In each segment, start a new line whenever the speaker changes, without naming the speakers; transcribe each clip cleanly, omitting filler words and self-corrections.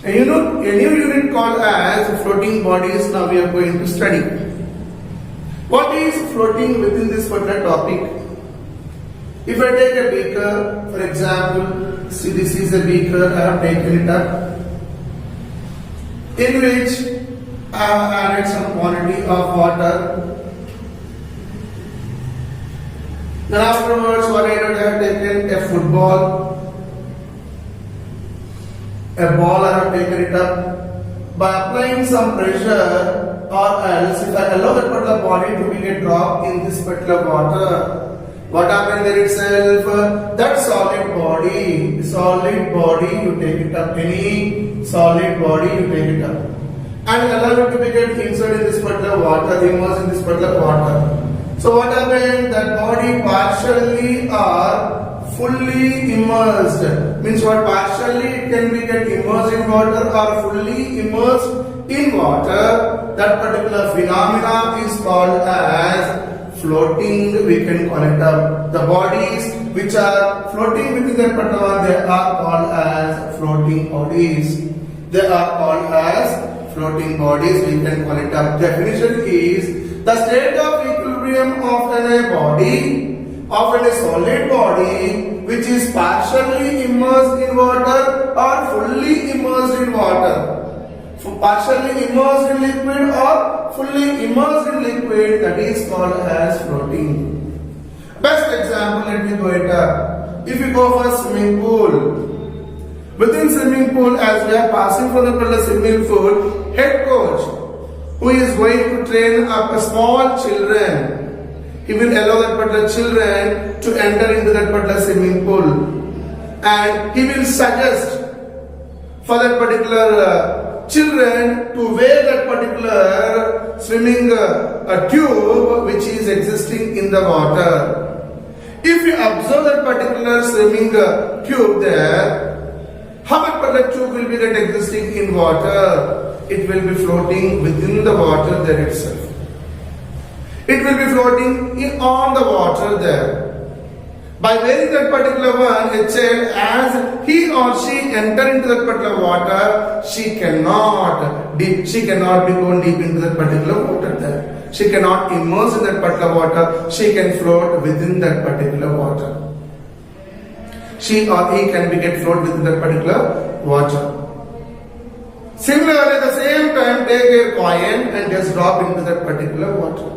And you know, a new unit called as floating bodies now we are going to study. What is floating within this particular topic? If I take a beaker, for example, see this is a beaker, I have taken it up, in which I have added some quantity of water. Then afterwards, what I did, I have taken a football, a ball, I have taken it up. By applying some pressure, or else if I allow that particular body to be a drop in this particular water, what happened there itself? That solid body, you take it up, any solid body, you take it up, and allow it to be get inside in this particular water, immersed in this particular water. So what happened? That body partially or fully immersed. Means what? Partially it can be get immersed in water or fully immersed in water. That particular phenomena is called as floating. We can call it up. The bodies which are floating within that particular one, they are called as floating bodies. They are called as floating bodies. We can call it up. Definition is the state of equilibrium of a body, of a solid body which is partially immersed in water or fully immersed in water. Partially immersed in liquid or fully immersed in liquid, that is called as floating. Best example, let me go it up. If you go for swimming pool, within swimming pool, as we are passing from the swimming pool, head coach who is going to train up a small children, he will allow that particular children to enter into that particular swimming pool, and he will suggest for that particular children to wear that particular swimming tube which is existing in the water. If you observe that particular swimming tube there, how that particular tube will be that existing in water? It will be floating within the water there itself. It will be floating on the water there. By wearing that particular one, a child, as he or she enter into that particular water, she cannot be going deep into that particular water there. She cannot immerse in that particular water. She can float within that particular water. She or he can get float within that particular water. Similarly, at the same time, take a coin and just drop into that particular water.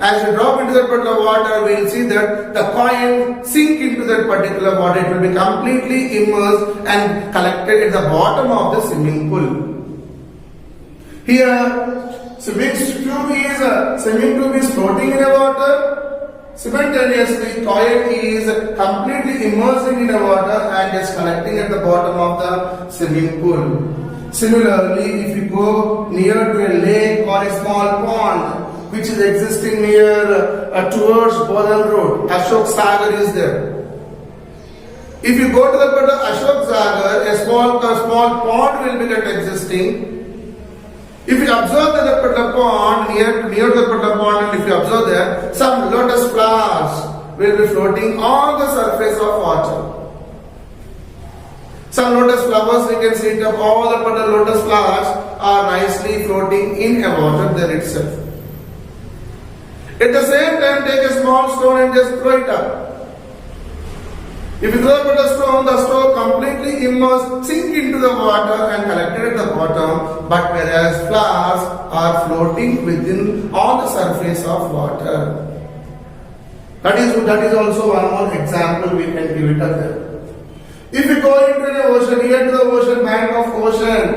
As you drop into that particular water, we will see that the coin sink into that particular water. It will be completely immersed and collected at the bottom of the swimming pool. Here, swimming tube is floating in the water. Simultaneously, coin is completely immersing in the water and is collecting at the bottom of the swimming pool. Similarly, if you go near to a lake or a small pond which is existing near towards Bodal Road, Ashok Sagar is there. If you go to the part of Ashok Sagar, a small pond will be existing. If you observe that particular pond, near the particular pond, and if you observe there, some lotus flowers will be floating on the surface of water. Some lotus flowers, we can see it up, all the particular lotus flowers are nicely floating in a water there itself. At the same time, take a small stone and just throw it up. If you throw the stone completely immersed, sink into the water and collected at the bottom, but whereas flowers are floating within on the surface of water. That is also one more example we can give it up there. If you go into the ocean, near to the ocean, bank of ocean,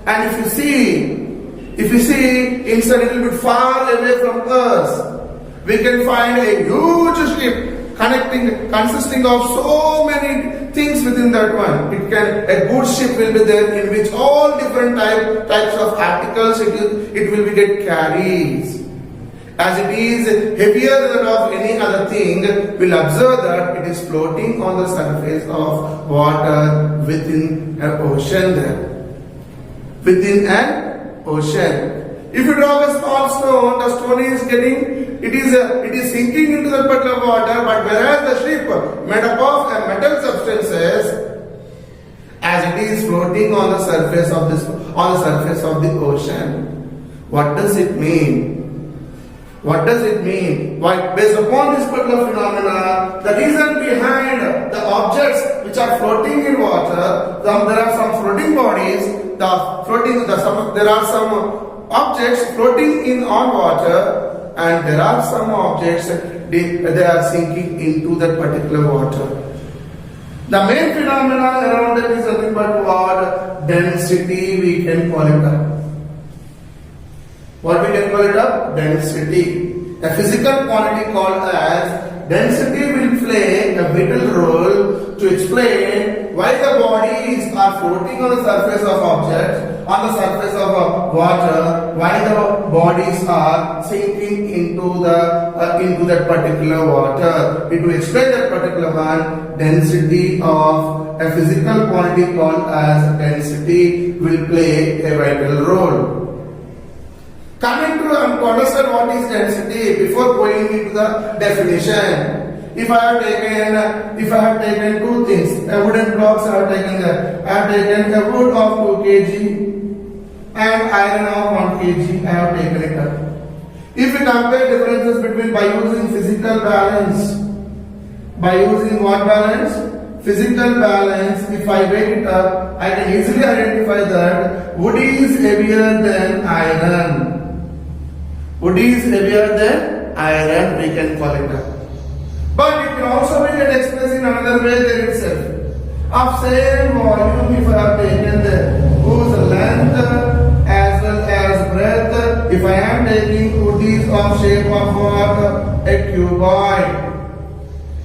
and if you see inside a little bit far away from us, we can find a huge ship consisting of so many things within that one. A good ship will be there in which all different types of articles it will be get carries. As it is heavier than of any other thing, we'll observe that it is floating on the surface of water within an ocean there. Within an ocean. If you drop a small stone, the stone is it is sinking into the particular water, but whereas the ship made up of metal substances, as it is floating on the surface of the ocean. What does it mean? What does it mean? Why, based upon this particular phenomena, the reason behind the objects which are floating in water, there are some floating bodies, there are some objects floating in on water, and there are some objects they are sinking into that particular water. The main phenomena around it is nothing but what? Density, we can call it up. What we can call it up? Density. A physical quantity called as density will play a vital role to explain why the bodies are floating on the surface of objects, on the surface of water, why the bodies are sinking into that particular water. It will explain that particular one. Density of a physical quantity called as density will play a vital role. Coming to understand what is density before going into the definition. If I have taken two things, a wooden blocks I have taken a wood of 2 kg and iron of 1 kg I have taken it up. If we compare differences between by using physical balance, by using what balance? Physical balance, if I weigh it up, I can easily identify that wood is heavier than iron. Wood is heavier than iron, we can call it up. But it can also be expressed in another way there itself. Of same volume, if I have taken whose length as well as breadth, if I am taking wood is of shape of what? A cuboid.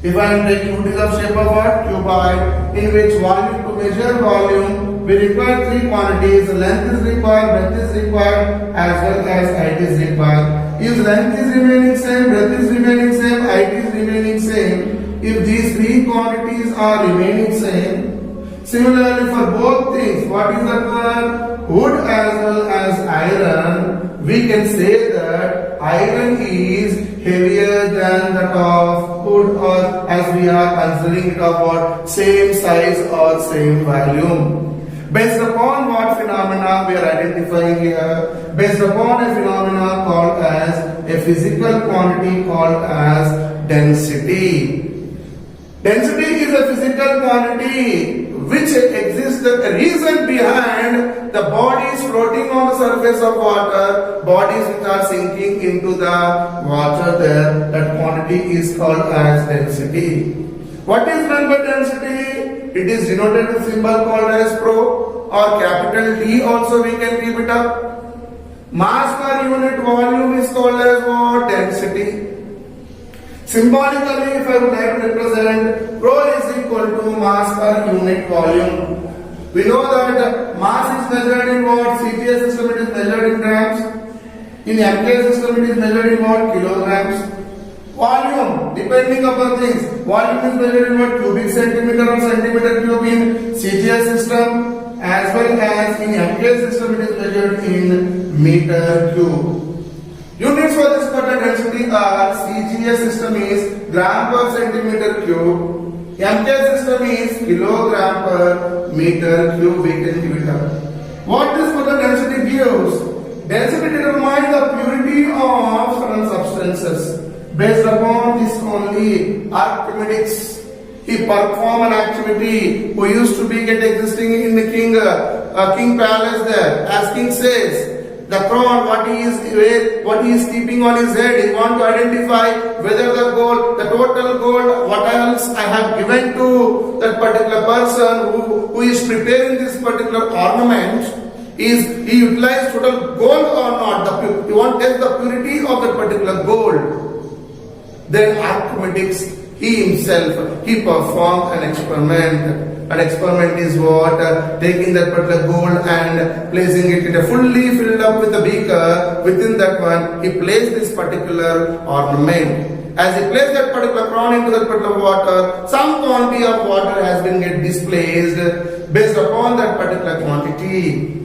If I am taking wood is of shape of what? Cuboid, in which volume, to measure volume, we require three quantities. Length is required, breadth is required, as well as height is required. If length is remaining same, breadth is remaining same, height is remaining same, if these three quantities are remaining same, similarly for both things, what is that one? Wood as well as iron, we can say that iron is heavier than that of wood, or as we are considering it of what? Same size or same volume. Based upon what phenomena we are identifying here? Based upon a phenomena called as a physical quantity called as density. Density is a physical quantity which exists, the reason behind the bodies floating on the surface of water, bodies which are sinking into the water there, that quantity is called as density. What is meant by density? It is denoted with symbol called as rho or capital D, also we can keep it up. Mass per unit volume is called as what? Density. Symbolically, if I would like to represent, rho is equal to mass per unit volume. We know that mass is measured in what? CTS system it is measured in grams. In MK system it is measured in what? Kilograms. Volume, depending upon things, volume is measured in what? Cubic centimeter or centimeter cube in CTS system, as well as in MK system it is measured in meter cube. Units for this particular density are CGS system is gram per centimeter cube, MK system is kilogram per meter cube, we can give it up. What this particular density gives? Density determines the purity of certain substances. Based upon this only, Archimedes, he performed an activity who used to be existing in the king palace there. As king says, the crown, what he is keeping on his head, he want to identify whether the gold, the total gold, what else I have given to that particular person who is preparing this particular ornament, is he utilized total gold or not? He want to test the purity of that particular gold. Then Archimedes, he himself, he performed an experiment. An experiment is what? Taking that particular gold and placing it in a fully filled up with a beaker. Within that one, he placed this particular ornament. As he placed that particular crown into that particular water, some quantity of water has been displaced based upon that particular quantity.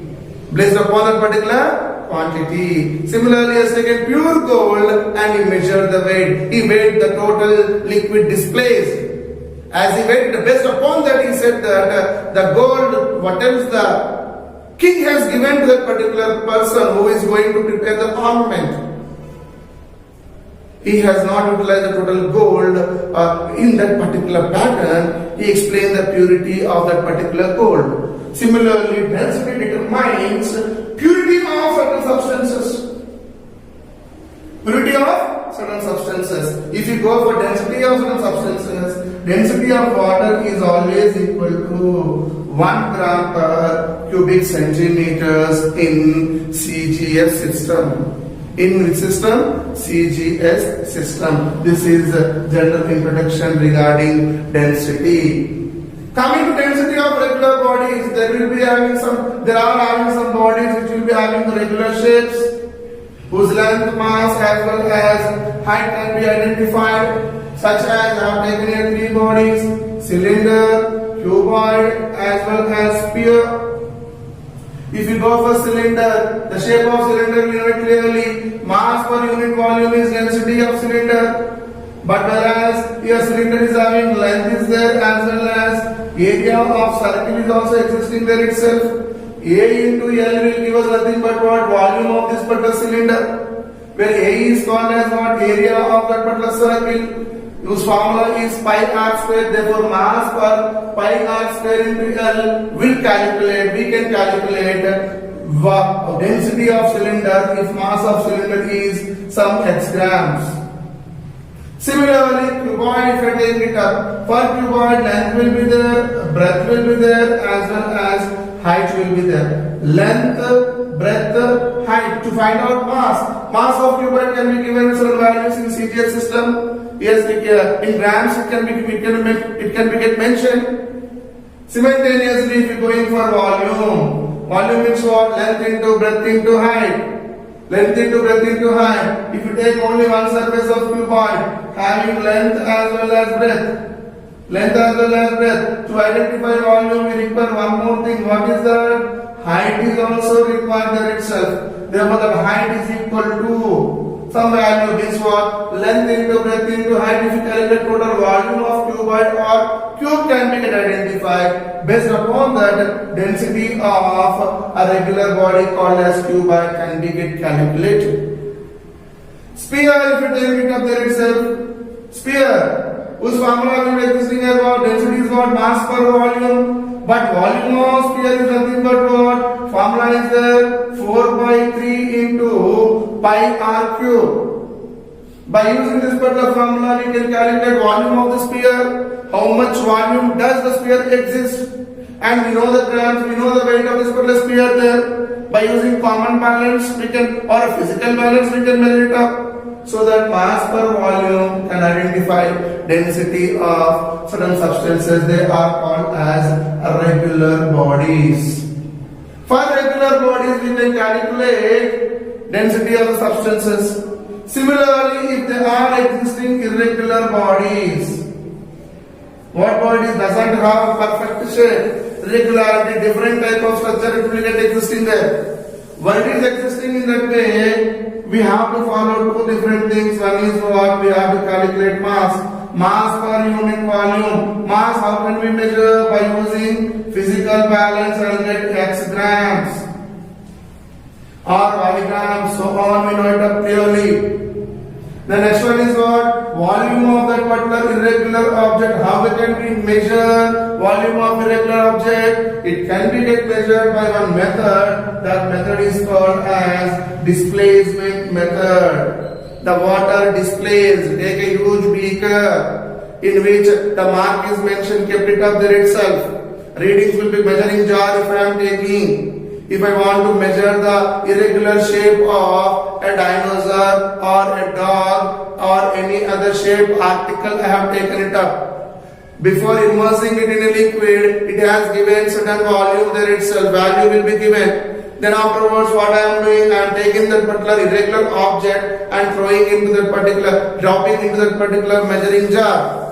Based upon that particular quantity. Similarly, he has taken pure gold and he measured the weight. He weighed the total liquid displaced. As he waited, based upon that, he said that the gold, what else the king has given to that particular person who is going to prepare the ornament. He has not utilized the total gold in that particular pattern. He explained the purity of that particular gold. Similarly, density determines purity of certain substances. Purity of certain substances. If you go for density of certain substances, density of water is always equal to 1 gram per cubic centimeters in CGS system. In which system? CGS system. This is general introduction regarding density. Coming to density of regular bodies, there are having some bodies which will be having the regular shapes, whose length, mass as well as height can be identified, such as I have taken here 3 bodies: cylinder, cuboid as well as sphere. If you go for cylinder, the shape of cylinder we know it clearly. Mass per unit volume is density of cylinder. But whereas here cylinder is having length is there as well as area of circle is also existing there itself. A into L will give us nothing but what? Volume of this particular cylinder. Where A is called as what? Area of that particular circle. Whose formula is pi r square. Therefore, mass per pi r square into L will calculate. We can calculate density of cylinder if mass of cylinder is some x grams. Similarly, cuboid, if I take it up, for cuboid length will be there, breadth will be there, as well as height will be there. Length, breadth, height. To find out mass of cuboid can be given certain values in CGS system. Yes, in grams it can be get mentioned. Simultaneously, if you go in for volume means what? Length into breadth into height. Length into breadth into height. If you take only one surface of cuboid, having length as well as breadth, to identify volume we require one more thing. What is that? Height is also required there itself. Therefore, the height is equal to some value means what? Length into breadth into height. If you calculate total volume of cuboid or cube can be identified. Based upon that, density of a regular body called as cuboid can be calculated. Sphere, if you take it up there itself, sphere, whose formula will be existing as what? Density is what? Mass per volume. But volume of sphere is nothing but what? Formula is there 4 by 3 into pi r cube. By using this particular formula, we can calculate volume of the sphere. How much volume does the sphere exist? And we know the grams, we know the weight of this particular sphere there. By using common balance, we can, or a physical balance, we can measure it up. So that mass per volume can identify density of certain substances. They are called as regular bodies. For regular bodies, we can calculate density of the substances. Similarly, if there are existing irregular bodies, what bodies doesn't have perfect shape, regularity, different type of structure, it will get existing there. When it is existing in that way, we have to follow 2 different things. One is what? We have to calculate mass. Mass per unit volume. Mass, how can we measure? By using physical balance and get x grams or y grams, so on, we know it up clearly. The next one is what? Volume of that particular irregular object. How we can we measure volume of irregular object? It can be get measured by one method. That method is called as displacement method. The water displaced. Take a huge beaker in which the mark is mentioned, kept it up there itself. Readings will be measuring jar if I am taking. If I want to measure the irregular shape of a dinosaur or a dog or any other shape article, I have taken it up. Before immersing it in a liquid, it has given certain volume there itself, value will be given. Then afterwards what I am doing, I am taking that particular irregular object and throwing into that particular, dropping into that particular measuring jar.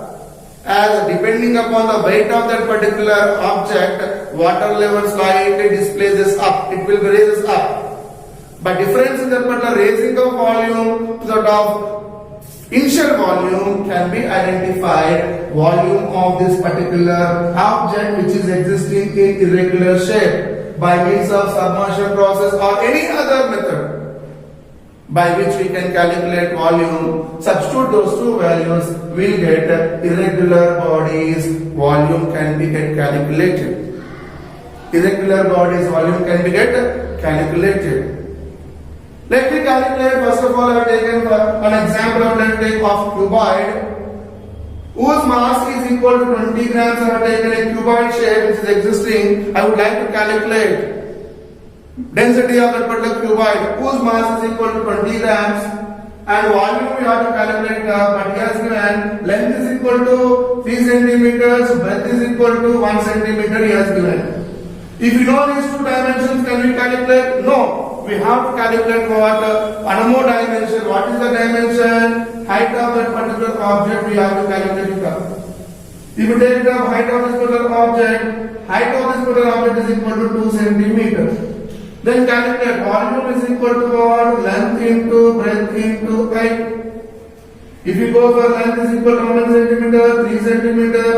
As depending upon the weight of that particular object, water level slightly displaces up, it will raise up. But difference in that particular raising of volume to that of Initial volume can be identified volume of this particular object which is existing in irregular shape by means of submersion process or any other method by which we can calculate volume. Substitute those two values, we'll get irregular bodies volume can be calculated. Irregular bodies volume can be calculated. Let me calculate. First of all, I have taken an example of cuboid whose mass is equal to 20 grams. I have taken a cuboid shape which is existing. I would like to calculate density of that particular cuboid whose mass is equal to 20 grams and volume we have to calculate. But he has given length is equal to 3 centimeters, breadth is equal to 1 centimeter. He has given. If you know these two dimensions, can we calculate? No. We have to calculate what one more dimension. What is the dimension? Height of that particular object. We have to calculate it up. If you take the height of this particular object, height of this particular object is equal to 2 centimeters. Then calculate volume is equal to what? Length into breadth into height. If you go for length is equal to 1 centimeter, 3 centimeter,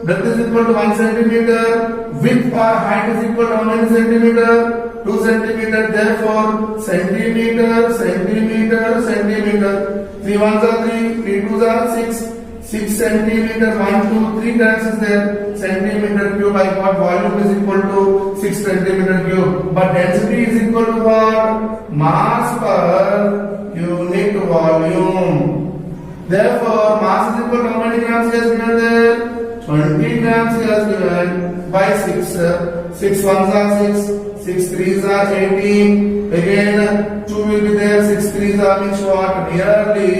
breadth is equal to 1 centimeter, width or height is equal to how many centimeter? 2 centimeter. Therefore, centimeter, centimeter, centimeter. 3 ones are 3, 3 twos are 6. 6 centimeter, 1, 2, 3 times is there. Centimeter cube. I got volume is equal to 6 centimeter cube. But density is equal to what? Mass per unit volume. Therefore, mass is equal to how many grams he has given there? 20 grams he has given by 6. 6 ones are 6. 6 threes are 18. Again, 2 will be there. 6 threes are which what? Nearly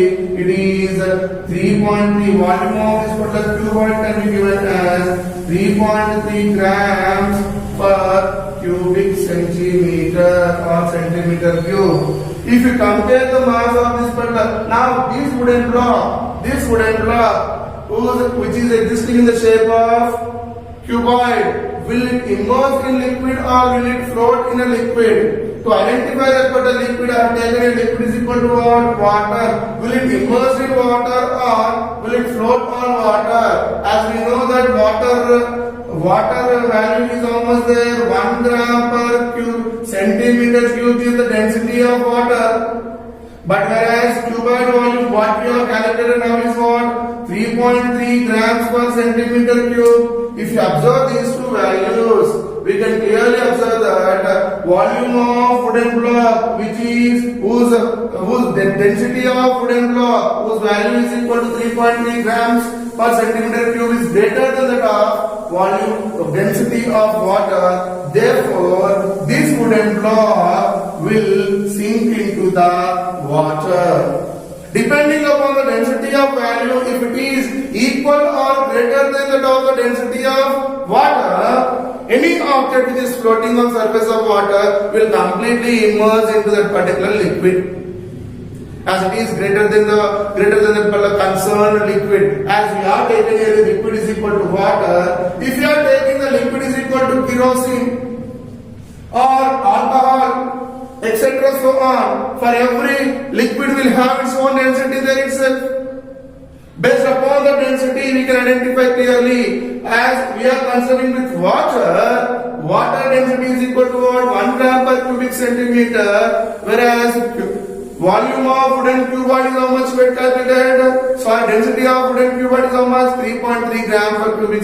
it is 3.3. Volume of this particular cuboid can be given as 3.3 grams per cubic centimeter or centimeter cube. If you compare the mass of this particular, now this wooden block, which is existing in the shape of cuboid, will it immerse in liquid or will it float in a liquid? To identify that particular liquid, I have taken a liquid is equal to what? Water. Will it immerse in water or will it float on water? As we know that water value is almost there. 1 gram per cube centimeter cube is the density of water. But whereas cuboid volume, what we have calculated now is what? 3.3 grams per centimeter cube. If you observe these two values, we can clearly observe that volume of wooden block, which is whose density of wooden block, whose value is equal to 3.3 grams per centimeter cube, is greater than that of volume of density of water. Therefore, this wooden block will sink into the water. Depending upon the density of value, if it is equal or greater than that of the density of water, any object which is floating on surface of water will completely immerse into that particular liquid. As it is greater than the concerned liquid. As we are taking a liquid is equal to water, if you are taking the liquid is equal to kerosene or alcohol, etc. so on, for every liquid will have its own density there itself. Based upon the density, we can identify clearly. As we are considering with water density is equal to what? 1 gram per cubic centimeter, whereas volume of wooden cuboid is how much we had calculated. So our density of wooden cuboid is how much? 3.3 gram per cubic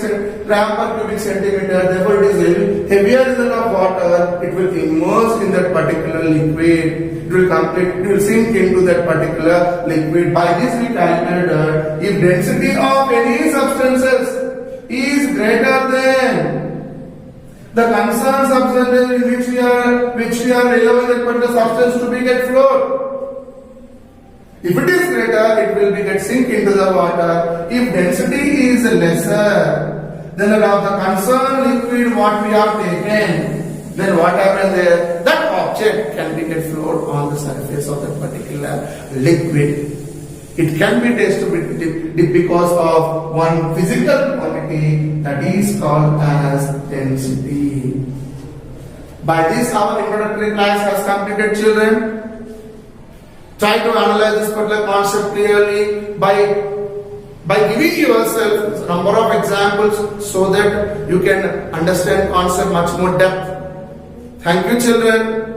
centimeter. Therefore, it is heavier than that of water. It will immerse in that particular liquid. It will sink into that particular liquid. By this we calculated if density of any substances is greater than the concerned substance in which we are allowing that particular substance to be get float. If it is greater, it will be get sink into the water. If density is lesser than that of the concerned liquid what we have taken, then what happens there? That object can be get float on the surface of that particular liquid. It can be tested because of one physical quantity that is called as density. By this our introductory class has completed, children. Try to analyze this particular concept clearly by giving yourself number of examples so that you can understand concept much more depth. Thank you, children.